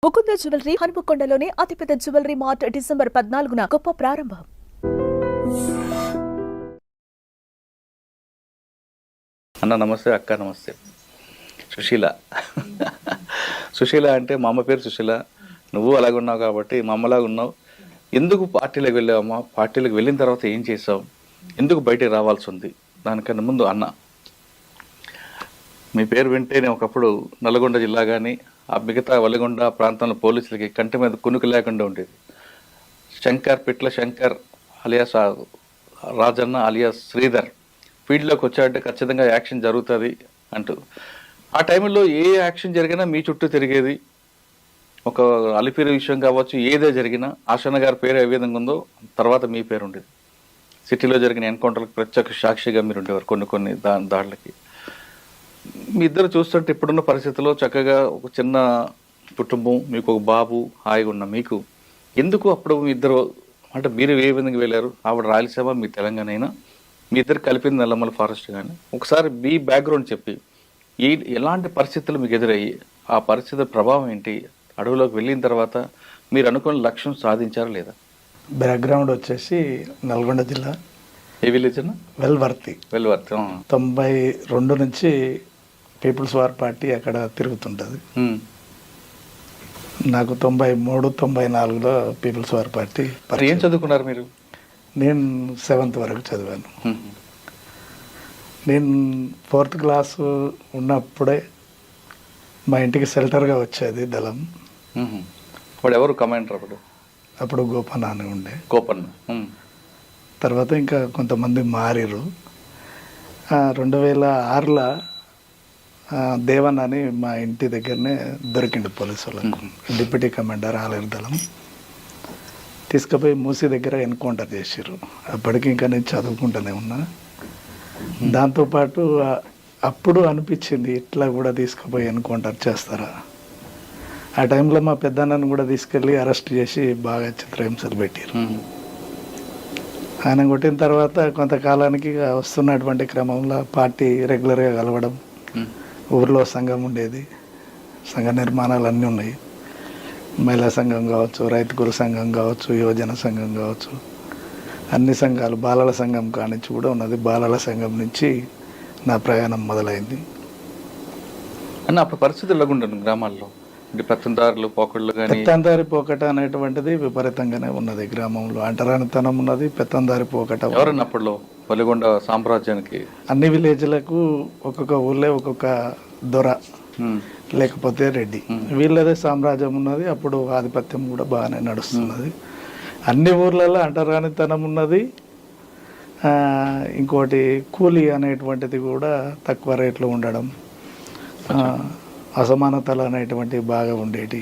Mukunda jewellery హనుమకొండలోని అతిపెద్ద jewellery mart December 14న గొప్ప ప్రారంభం. అన్న నమస్తే, అక్క నమస్తే. సుశీల అంటే మా అమ్మ పేరు సుశీల. నువ్వు అలాగే ఉన్నావు కాబట్టి మా అమ్మలాగా ఉన్నావు. ఎందుకు పార్టీలకు వెళ్ళావమ్మా? పార్టీలకు వెళ్ళిన తర్వాత ఏం చేసావు? ఎందుకు బయటికి రావాల్సి ఉంది? దానికన్నా ముందు అన్న, మీ పేరు వింటేనే ఒకప్పుడు నల్గొండ జిల్లా కానీ ఆ మిగతా వలిగొండ ప్రాంతంలో పోలీసులకి కంటి మీద కునుకు లేకుండా ఉండేది. పిట్ల శంకర్ అలియాస్ రాజన్న అలియాస్ శ్రీధర్ ఫీల్డ్లోకి వచ్చాడంటే ఖచ్చితంగా యాక్షన్ జరుగుతుంది అంటూ ఆ టైంలో ఏ యాక్షన్ జరిగినా మీ చుట్టూ తిరిగేది. ఒక అలిపిరి విషయం కావచ్చు, ఏదే జరిగినా ఆశన్న గారి పేరు ఏ విధంగా ఉందో తర్వాత మీ పేరు ఉండేది. సిటీలో జరిగిన ఎన్కౌంటర్లకు ప్రత్యక్ష సాక్షిగా మీరు ఉండేవారు కొన్ని దాడులకి. మీ ఇద్దరు చూస్తుంటే ఇప్పుడున్న పరిస్థితుల్లో చక్కగా ఒక చిన్న కుటుంబం, మీకు ఒక బాబు, హాయిగా ఉన్న మీకు ఎందుకు అప్పుడు మీ ఇద్దరు అంటే మీరు ఏ విధంగా వెళ్ళారు? ఆవిడ రాయలసీమ, మీ తెలంగాణ అయినా మీ ఇద్దరు కలిపింది నల్లమల ఫారెస్ట్. కానీ ఒకసారి మీ బ్యాక్గ్రౌండ్ చెప్పి ఎలాంటి పరిస్థితులు మీకు ఎదురయ్యి ఆ పరిస్థితుల ప్రభావం ఏంటి? అడవులోకి వెళ్ళిన తర్వాత మీరు అనుకున్న లక్ష్యం సాధించారా లేదా? బ్యాక్గ్రౌండ్ వచ్చేసి నల్గొండ జిల్లా. ఏ విలేజ్ అన్న? వెల్వర్తి. 92 నుంచి పీపుల్స్ వార్ పార్టీ అక్కడ తిరుగుతుంటుంది. నాకు 93, 94లో పీపుల్స్ వార్ పార్టీ. ఏం చదువుకున్నారు మీరు? నేను 7th వరకు చదివాను. నేను 4th క్లాసు ఉన్నప్పుడే మా ఇంటికి షెల్టర్గా వచ్చేది దళం. వాడు ఎవరు కమాండర్? అప్పుడు గోపన్న అని ఉండే. గోపన్న తర్వాత ఇంకా కొంతమంది మారిరు. 2006లో దేవన్ అని మా ఇంటి దగ్గరనే దొరికిండు పోలీసు వాళ్ళకు, డిప్యూటీ కమాండర్ ఆలయ దళం. తీసుకుపోయి మూసీ దగ్గర ఎన్కౌంటర్ చేసిర్రు. అప్పటికి ఇంకా నేను చదువుకుంటూనే ఉన్నా. దాంతోపాటు అప్పుడు అనిపించింది ఇట్లా కూడా తీసుకుపోయి ఎన్కౌంటర్ చేస్తారా. ఆ టైంలో మా పెద్దన్నను కూడా తీసుకెళ్ళి అరెస్ట్ చేసి బాగా చిత్రహింసలు పెట్టారు. ఆయన కొట్టిన తర్వాత కొంతకాలానికి వస్తున్నటువంటి క్రమంలో పార్టీ రెగ్యులర్గా కలవడం, ఊర్లో సంఘం ఉండేది, సంఘ నిర్మాణాలు అన్నీ ఉన్నాయి. మహిళా సంఘం కావచ్చు, రైతు కుల సంఘం కావచ్చు, యువజన సంఘం కావచ్చు, అన్ని సంఘాలు, బాలల సంఘం కానించి కూడా ఉన్నది. బాలల సంఘం నుంచి నా ప్రయాణం మొదలైంది. అన్న అప్పుడు పరిస్థితులు ఎలాగుండను గ్రామాల్లో? పెత్తందారులు పోకళ్ళు కానీ పెత్తందారి పోకట అనేటువంటిది విపరీతంగానే ఉన్నది గ్రామంలో. అంటరానితనం ఉన్నది, పెత్తందారి పోకట. ఎవరన్నా అప్పట్లో వలిగొండ సామ్రాజ్యానికి అన్ని విలేజ్లకు ఒక్కొక్క ఊళ్ళో ఒక్కొక్క దొర లేకపోతే రెడ్డి, వీళ్ళదే సామ్రాజ్యం ఉన్నది. అప్పుడు ఆధిపత్యం కూడా బాగానే నడుస్తున్నది. అన్ని ఊర్లలో అంటరానితనం ఉన్నది. ఇంకోటి కూలీ అనేటువంటిది కూడా తక్కువ రేట్లో ఉండడం, అసమానతలు అనేటువంటివి బాగా ఉండేటి.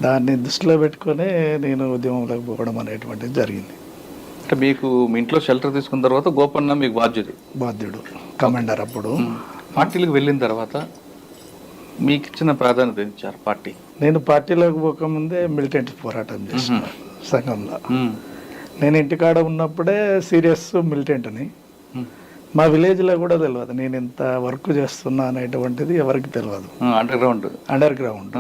దాన్ని దృష్టిలో పెట్టుకునే నేను ఉద్యమంలోకి పోవడం అనేటువంటిది జరిగింది. అంటే మీకు మీ ఇంట్లో షెల్టర్ తీసుకున్న తర్వాత గోపన్న మీకు బాధ్యుడు కమాండర్. అప్పుడు పార్టీలకు వెళ్ళిన తర్వాత మీకు ఇచ్చిన ప్రాధాన్యత ఇచ్చారు పార్టీ? నేను పార్టీలోకి పోకముందే మిలిటెంట్ పోరాటం చేసిన సంఘంలో. నేను ఇంటికాడ ఉన్నప్పుడే సీరియస్ మిలిటెంట్ని. మా విలేజ్లో కూడా తెలియదు నేను ఇంత వర్క్ చేస్తున్నా అనేటువంటిది ఎవరికి తెలియదు. Under ground.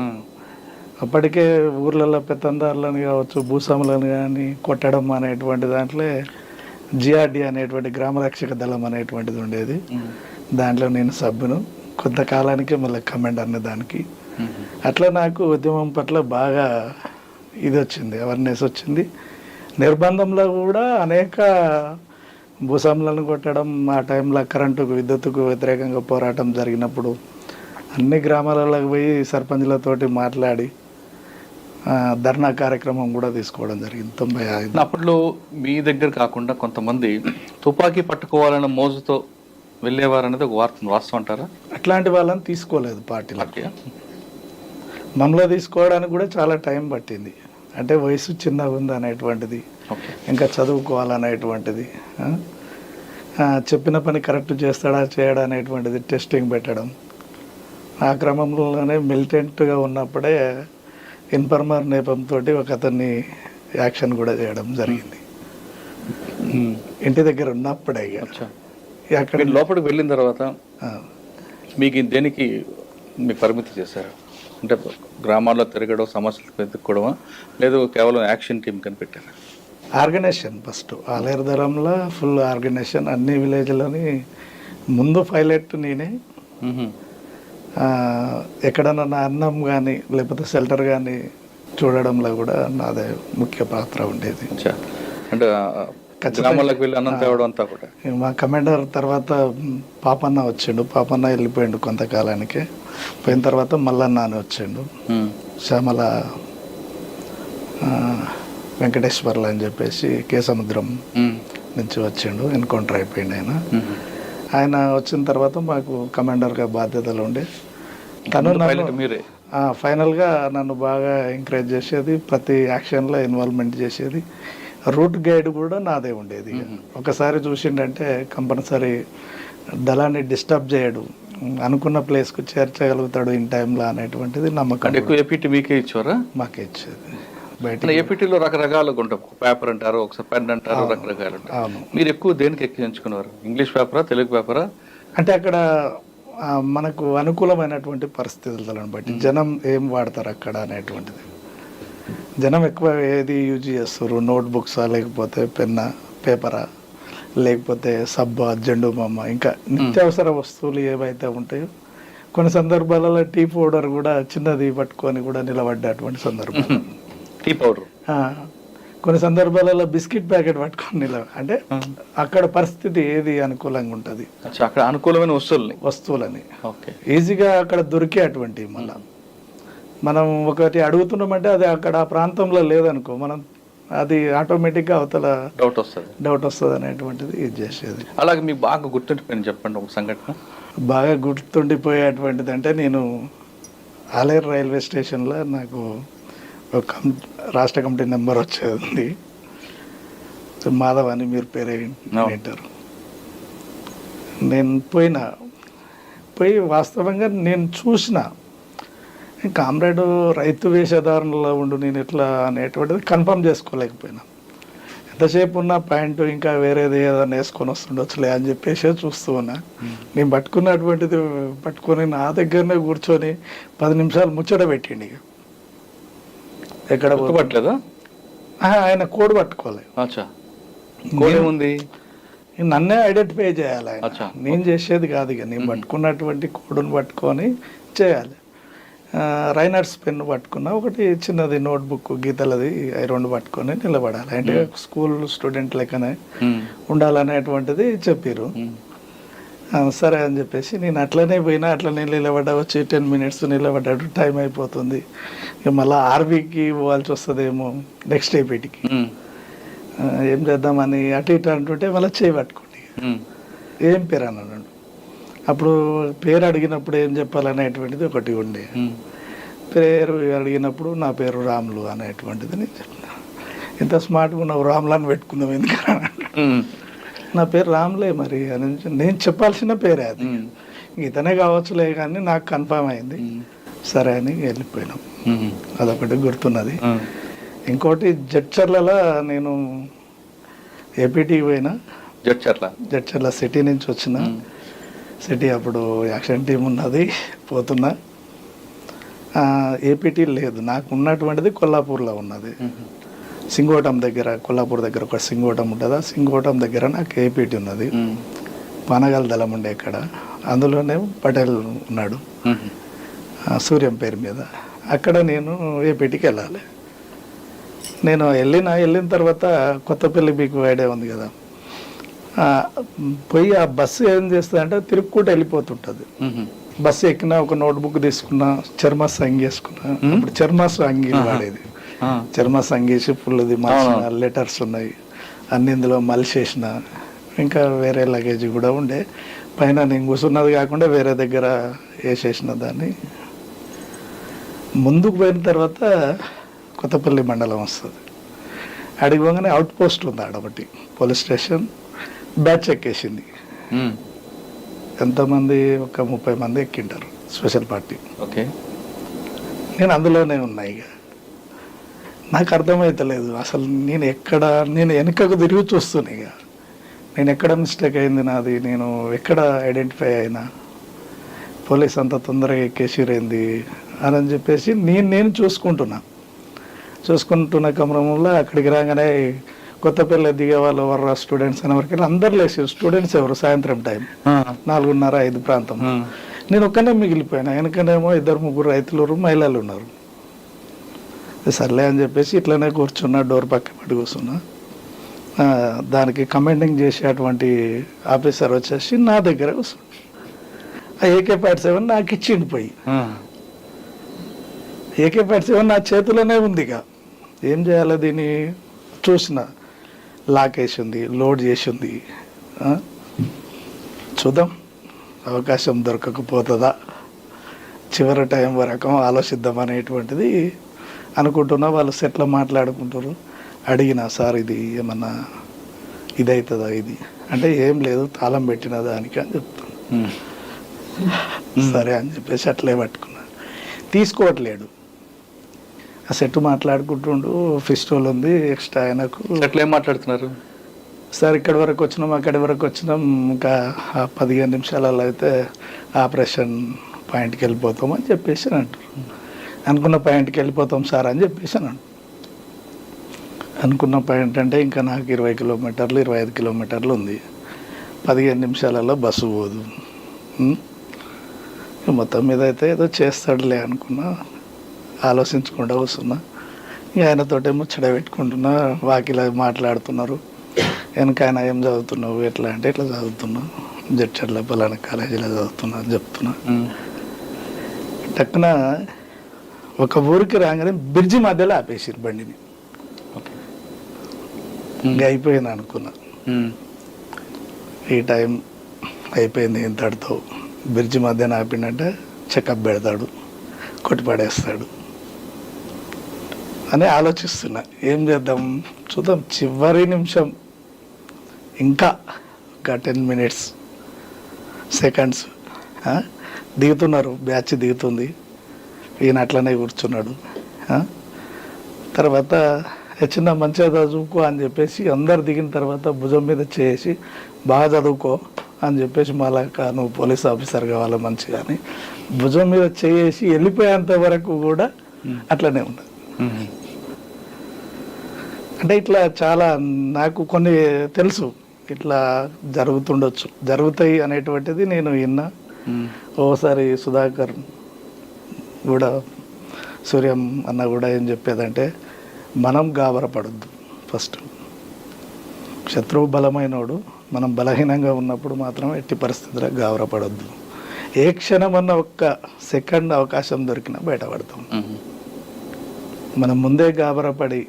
అప్పటికే ఊర్లలో పెత్తందారులను కావచ్చు, భూస్వాములను కానీ కొట్టడం అనేటువంటి దాంట్లో జిఆర్డి అనేటువంటి గ్రామరక్షక దళం అనేటువంటిది ఉండేది. దాంట్లో నేను సభ్యును. కొంతకాలానికి మళ్ళీ కమాండర్ని దానికి. అట్లా నాకు ఉద్యమం పట్ల బాగా ఇది వచ్చింది, అవేర్నెస్ వచ్చింది. నిర్బంధంలో కూడా అనేక భూస్వాములను కొట్టడం, ఆ టైంలో కరెంటుకు, విద్యుత్తుకు వ్యతిరేకంగా పోరాటం జరిగినప్పుడు అన్ని గ్రామాలలోకి పోయి సర్పంచ్లతోటి మాట్లాడి ధర్నా కార్యక్రమం కూడా తీసుకోవడం జరిగింది. 95. అప్పట్లో మీ దగ్గర కాకుండా కొంతమంది తుపాకీ పట్టుకోవాలన్న మోజుతో వెళ్ళేవారు అనేది ఒక వాస్తవం అంటారా? అట్లాంటి వాళ్ళని తీసుకోలేదు పార్టీలకి. మనలో తీసుకోవడానికి కూడా చాలా టైం పట్టింది. అంటే వయసు చిన్నగా ఉంది అనేటువంటిది, ఇంకా చదువుకోవాలనేటువంటిది, చెప్పిన పని కరెక్ట్ చేస్తాడా చేయడా అనేటువంటిది టెస్టింగ్ పెట్టడం. ఆ క్రమంలోనే మిలిటెంట్గా ఉన్నప్పుడే ఇన్ఫర్మర్ నేపంతో ఒక అతన్ని యాక్షన్ కూడా చేయడం జరిగింది. ఇంటి దగ్గర ఉన్నప్పుడే. అక్కడ లోపలికి వెళ్ళిన తర్వాత మీకు దేనికి మీకు పరిమితి చేశారు? అంటే గ్రామాల్లో తిరగడం, సమస్యలు వెతుక్కోవడమా, లేదు కేవలం యాక్షన్ టీం కనిపెట్టారా? ఆర్గనైజేషన్ ఫస్ట్ ఆలేరుదరంలో ఫుల్ ఆర్గనైజేషన్, అన్ని విలేజ్లోని ముందు పైలట్ నేనే. ఎక్కడన్నా నా అన్నం కానీ లేకపోతే షెల్టర్ కానీ చూడడంలో కూడా నాదే ముఖ్య పాత్ర ఉండేది. అంటే గ్రామాలకు వెళ్ళి అన్నం తేవడం అంతా కూడా. మా కమాండర్ తర్వాత పాపన్న వచ్చిండు, పాపన్న వెళ్ళిపోయిండు కొంతకాలానికి. పోయిన తర్వాత మల్లన్న అని వచ్చిండు, శ్యామల వెంకటేశ్వర్లు అని చెప్పేసి కేసముద్రం నుంచి వచ్చిండు, ఎన్కౌంటర్ అయిపోయింది ఆయన. ఆయన వచ్చిన తర్వాత మాకు కమాండర్గా బాధ్యతలు ఉండే. తను మీరే ఫైనల్గా నన్ను బాగా ఎంకరేజ్ చేసేది, ప్రతి యాక్షన్లో ఇన్వాల్వ్మెంట్ చేసేది. రూట్ గైడ్ కూడా నాదే ఉండేది. ఒకసారి చూసిండంటే కంపల్సరీ దళాన్ని డిస్టర్బ్ చేయడు, అనుకున్న ప్లేస్కు చేర్చగలుగుతాడు ఇన్ టైంలో అనేటువంటిది నమ్మకం. ఎక్కువ ఏపీటీ మీకే ఇచ్చారా? మాకే ఇచ్చేది. బయట ఏపీటీలో రకరకాలుగా ఉంటాం, పేపర్ అంటారు, ఒకసారి పెన్ అంటారు, రకరకాలు ఉంటారు. అవును. మీరు ఎక్కువ దేనికి ఎక్కువ ఎంచుకున్నారు? ఇంగ్లీష్ పేపరా, తెలుగు పేపరా? అంటే అక్కడ మనకు అనుకూలమైనటువంటి పరిస్థితులను బట్టి జనం ఏం వాడతారు అక్కడ అనేటువంటిది. జనం ఎక్కువ ఏది యూజ్ చేస్తారు, నోట్ బుక్సా, లేకపోతే పెన్నా, పేపరా, లేకపోతే సబ్బా, జెండు బొమ్మ, ఇంకా నిత్యావసర వస్తువులు ఏవైతే ఉంటాయో. కొన్ని సందర్భాలలో టీ పౌడర్ కూడా చిన్నది పట్టుకొని కూడా నిలబడ్డటువంటి సందర్భాలు. Tea powder. కొన్ని సందర్భాలలో బిస్కెట్ ప్యాకెట్ పట్టుకొని అంటే అక్కడ పరిస్థితి ఏది అనుకూలంగా ఉంటుంది, అక్కడ అనుకూలమైన వస్తువులని ఈజీగా అక్కడ దొరికే అటువంటి. మళ్ళీ మనం ఒకటి అడుగుతున్నామంటే అది అక్కడ ఆ ప్రాంతంలో లేదనుకో, మనం అది ఆటోమేటిక్గా అవతల డౌట్ వస్తుంది అనేటువంటిది ఇది చేసేది. అలాగే మీకు బాగా గుర్తుండిపోయింది చెప్పండి ఒక సంఘటన. బాగా గుర్తుండిపోయేటువంటిది అంటే, నేను ఆలేరు రైల్వే స్టేషన్లో నాకు ఒక రాష్ట్ర కమిటీ నెంబర్ వచ్చేది, మాధవ్ అని, మీరు పేరే వింటారు. నేను పోయి వాస్తవంగా నేను చూసిన కామ్రేడ్ రైతు వేషధారణలో ఉండు, నేను ఎట్లా అనేటువంటిది కన్ఫర్మ్ చేసుకోలేకపోయినా. ఎంతసేపు ఉన్న ప్యాంటు ఇంకా వేరేది ఏదైనా వేసుకొని వస్తుండొచ్చులే అని చెప్పేసి చూస్తూ ఉన్నా. నేను పట్టుకున్నటువంటిది పట్టుకొని నా దగ్గరనే కూర్చొని 10 నిమిషాలు ముచ్చట పెట్టిండి. ఎక్కడ పట్టలేదా? ఆయన కోడ్ పట్టుకోలేదు. నన్నే ఐడెంటిఫై చేయాలి ఆయన, నేను చేసేది కాదు. ఇక నేను పట్టుకున్నటువంటి కోడ్ను పట్టుకొని చేయాలి. రైనర్స్ పెన్ను పట్టుకున్నా, ఒకటి చిన్నది నోట్బుక్ గీతలది, 2 పట్టుకొని నిలబడాలి. అంటే స్కూల్ స్టూడెంట్ లెక్కనే ఉండాలనేటువంటిది చెప్పారు. సరే అని చెప్పేసి నేను అట్లనే పోయినా, అట్లనే నిలబడ్డా. వచ్చి 10 మినిట్స్ నిలబడ్డాడు, టైం అయిపోతుంది. ఇక మళ్ళీ ఆర్బీకి పోవాల్సి వస్తుందేమో నెక్స్ట్ ఏపీటీకి. ఏం చేద్దామని అటు ఇటు అంటుంటే మళ్ళీ చేయి పట్టుకోండి, ఏం పేరు అన్నాడు. అప్పుడు పేరు అడిగినప్పుడు ఏం చెప్పాలనేటువంటిది ఒకటి ఉండే. పేరు అడిగినప్పుడు నా పేరు రాములు అనేటువంటిది నేను చెప్పిన. ఇంత స్మార్ట్గా ఉన్నావు, రాములు అని పెట్టుకుందాం ఎందుకన్నా. నా పేరు రాములే మరి అని నేను చెప్పాల్సిన పేరే అది. ఇతనే కావచ్చులే కానీ నాకు కన్ఫర్మ్ అయింది. సరే అని వెళ్ళిపోయినాం. అదొకటి గుర్తున్నది. ఇంకోటి జడ్చర్లలో నేను ఏపీటీకి పోయినా. జడ్చర్ల సిటీ నుంచి వచ్చిన. సిటీ అప్పుడు యాక్షన్ టీం ఉన్నది, పోతున్నా. ఏపీటీ లేదు, నాకు ఉన్నటువంటిది కొల్లాపూర్లో ఉన్నది. సింగోటం దగ్గర, కొల్లాపూర్ దగ్గర ఒక సింగోటం ఉంటుంది. ఆ సింగోటం దగ్గర నాకు ఏపీటీ ఉన్నది. పానగల్ దళం ఉండే ఇక్కడ, అందులోనే పటేల్ ఉన్నాడు సూర్యం పేరు మీద. అక్కడ నేను ఏపీటీకి వెళ్ళాలి. నేను వెళ్ళిన తర్వాత కొత్తపల్లి మీకు ఐడియా ఉంది కదా, పోయి ఆ బస్సు ఏం చేస్తుంది అంటే తిరుక్కుంటూ వెళ్ళిపోతుంటుంది. బస్సు ఎక్కినా, ఒక నోట్బుక్ తీసుకున్నా, చర్మాస్ అంగేసుకున్నా. ఇప్పుడు చర్మాస్ అంగి వాడేది, చర్మాస్ అంగేసి ఫుల్ది మలిసిన లెటర్స్ ఉన్నాయి అన్ని ఇందులో మలిసేసిన. ఇంకా వేరే లగేజ్ కూడా ఉండే. పైన నేను కూర్చున్నది కాకుండా వేరే దగ్గర వేసేసిన దాన్ని. ముందుకు పోయిన తర్వాత కొత్తపల్లి మండలం వస్తుంది. అడిగిపోగానే అవుట్ పోస్ట్ ఉంది ఆడ ఒకటి, పోలీస్ స్టేషన్. బ్యాచ్ ఎక్కేసింది. ఎంతమంది? ఒక 30 మంది ఎక్కింటారు, స్పెషల్ పార్టీ. నేను అందులోనే ఉన్నా. ఇక నాకు అర్థమవుతలేదు అసలు నేను వెనుకకు తిరిగి చూస్తున్నా. ఇక నేను ఎక్కడ మిస్టేక్ అయింది నాది, నేను ఎక్కడ ఐడెంటిఫై అయినా, పోలీస్ అంత తొందరగా ఎక్కేసిరేంది అని చెప్పేసి నేను చూసుకుంటున్న క్రమంలో అక్కడికి రాగానే కొత్తపల్లి దిగే వాళ్ళు ఎవరు స్టూడెంట్స్ అనే వరకు అందరు లేచి స్టూడెంట్స్ ఎవరు సాయంత్రం టైం 4:30-5 ప్రాంతం. నేను ఒక్కనే మిగిలిపోయాను. వెనకనేమో 2-3 రైతులు మహిళలు ఉన్నారు. సర్లే అని చెప్పేసి ఇట్లనే కూర్చున్నా, డోర్ పక్క పెట్టి కూర్చున్నా. దానికి కమెండింగ్ చేసేటువంటి ఆఫీసర్ వచ్చేసి నా దగ్గర కూర్చున్నా. ఆ AK-47 నాకు ఇచ్చిండి పోయి. AK-47 నా చేతిలోనే ఉంది. ఇక ఏం చేయాలి దీన్ని చూసిన, లాక్ వేసి ఉంది, లోడ్ చేసి ఉంది. చూద్దాం అవకాశం దొరకకపోతుందా, చివరి టైం వరకు ఆలోచిద్దాం అనేటువంటిది అనుకుంటున్నా. వాళ్ళు సెట్లో మాట్లాడుకుంటారు. అడిగిన సార్ ఇది ఏమన్నా ఇదవుతుందా ఇది అంటే ఏం లేదు తాళం పెట్టిన దానికి అని చెప్తాను. సరే అని చెప్పేసి అట్లే పట్టుకున్నాను. తీసుకోవట్లేడు. ఆ సెట్ మాట్లాడుకుంటుండు. ఫిస్టోల్ ఉంది ఎక్స్ట్రా ఆయనకు. ఎట్లా ఏం మాట్లాడుతున్నారు? సార్ ఇక్కడి వరకు వచ్చినాం, అక్కడి వరకు వచ్చినాం, ఇంకా 15 నిమిషాలలో అయితే ఆపరేషన్ పాయింట్కి వెళ్ళిపోతాం అని చెప్పేసి అంటారు. అనుకున్న పాయింట్కి వెళ్ళిపోతాం సార్ అని చెప్పేసి అంటారు. అనుకున్న పాయింట్ అంటే ఇంకా నాకు 20 కిలోమీటర్లు 25 కిలోమీటర్లు ఉంది. 15 నిమిషాలలో బస్సు పోదు. మొత్తం మీద అయితే ఏదో చేస్తాడులే అనుకున్నా. ఆలోచించకుండా వస్తున్నా. ఆయనతోటే ముచ్చట పెట్టుకుంటున్నా. వాకిలా మాట్లాడుతున్నారు. వెనక ఆయన ఏం చదువుతున్నావు, ఎట్లా అంటే ఇట్లా చదువుతున్నావు, జడ్చర్ల పలానా కాలేజీలో చదువుతున్నా అని చెప్తున్నా. టక్కున ఒక ఊరికి రాగానే బ్రిడ్జి మధ్యలో ఆపేసారు బండిని. ఇంకా అయిపోయింది అనుకున్నా. ఈ టైం అయిపోయింది, ఇంతటితో బ్రిడ్జి మధ్యన ఆపిండంటే చెకప్ పెడతాడు, కొట్టిపడేస్తాడు అని ఆలోచిస్తున్నా. ఏం చేద్దాం చూద్దాం. చివరి నిమిషం ఇంకా ఒక 10 మినిట్స్ సెకండ్స్ దిగుతున్నారు. బ్యాచ్ దిగుతుంది. ఈయన అట్లనే కూర్చున్నాడు. తర్వాత చిన్న మంచిగా చదువుకో అని చెప్పేసి అందరు దిగిన తర్వాత భుజం మీద చేసి బాగా చదువుకో అని చెప్పేసి మళ్ళాక నువ్వు పోలీస్ ఆఫీసర్ కావాలి మంచిగా అని భుజం మీద చేసి వెళ్ళిపోయేంత వరకు కూడా అట్లనే ఉన్నది. అంటే ఇట్లా చాలా నాకు కొన్ని తెలుసు, ఇట్లా జరుగుతుండొచ్చు, జరుగుతాయి అనేటువంటిది నేను విన్నా. ఓసారి సుధాకర్ కూడా, సూర్యం అన్న కూడా ఏం చెప్పేదంటే, మనం గాబరపడద్దు. ఫస్ట్ శత్రువు బలమైనోడు, మనం బలహీనంగా ఉన్నప్పుడు మాత్రం ఎట్టి పరిస్థితుల్లో గాబరపడద్దు. ఏ క్షణమన్న ఒక్క సెకండ్ అవకాశం దొరికినా బయటపడతాం. మనం ముందే గాబరపడి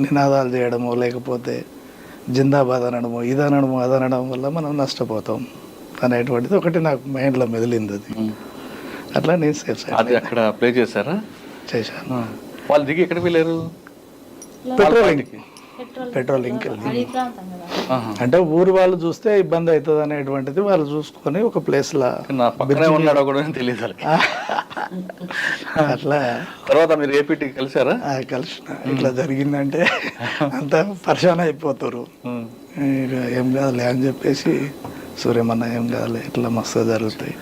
నినాదాలు చేయడమో లేకపోతే జిందాబాద్ అనడమో ఇదనడమో అదనడం వల్ల మనం నష్టపోతాం అనేటువంటిది ఒకటి నాకు మైండ్లో మెదిలింది. అది అట్లా నేను సేఫ్ అది అక్కడ ప్లే చేశారా? చేశాను. వాళ్ళు దిగి ఎక్కడికి వెళ్ళారు? పెట్రోలింగ్కి వెళ్ళి, అంటే ఊరు వాళ్ళు చూస్తే ఇబ్బంది అవుతుంది అనేటువంటిది వాళ్ళు చూసుకొని ఒక ప్లేస్లో ఉన్నాడో కూడా తెలియదు. అట్లా తర్వాత మీరు ఏపీటీ కలిసారా? కలిసిన. ఇట్లా జరిగిందంటే అంత పరిశాన అయిపోతారు. ఇక ఏం కాదులే అని చెప్పేసి సూర్యమన్న ఏం కాదులే ఇట్లా మస్తు జరుగుతాయి.